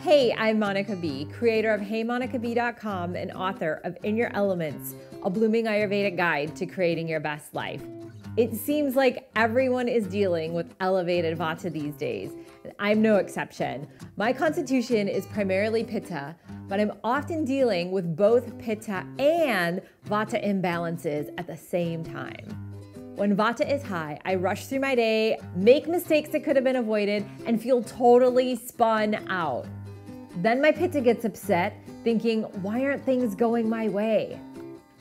Hey, I'm Monica B, creator of HeyMonicaB.com and author of In Your Elements, a blooming Ayurvedic guide to creating your best life. It seems like everyone is dealing with elevated Vata these days, and I'm no exception. My constitution is primarily Pitta, but I'm often dealing with both Pitta and Vata imbalances at the same time. When Vata is high, I rush through my day, make mistakes that could have been avoided, and feel totally spun out. Then my Pitta gets upset, thinking, why aren't things going my way?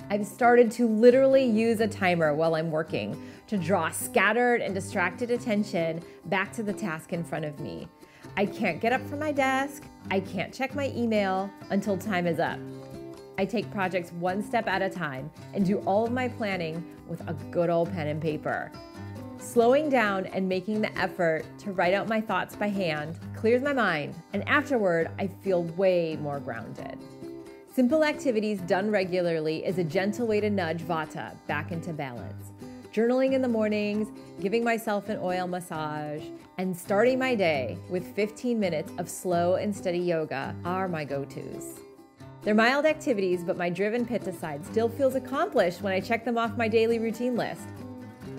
I've started to literally use a timer while I'm working to draw scattered and distracted attention back to the task in front of me. I can't get up from my desk, I can't check my email until time is up. I take projects one step at a time and do all of my planning with a good old pen and paper. Slowing down and making the effort to write out my thoughts by hand clears my mind, and afterward, I feel way more grounded. Simple activities done regularly is a gentle way to nudge Vata back into balance. Journaling in the mornings, giving myself an oil massage, and starting my day with 15 minutes of slow and steady yoga are my go-tos. They're mild activities, but my driven Pitta side still feels accomplished when I check them off my daily routine list.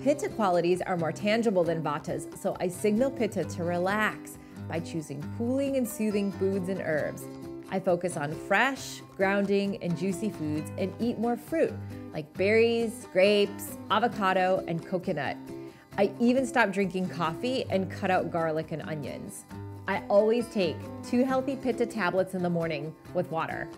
Pitta qualities are more tangible than Vatas, so I signal Pitta to relax by choosing cooling and soothing foods and herbs. I focus on fresh, grounding, and juicy foods and eat more fruit, like berries, grapes, avocado, and coconut. I even stop drinking coffee and cut out garlic and onions. I always take 2 healthy Pitta tablets in the morning with water.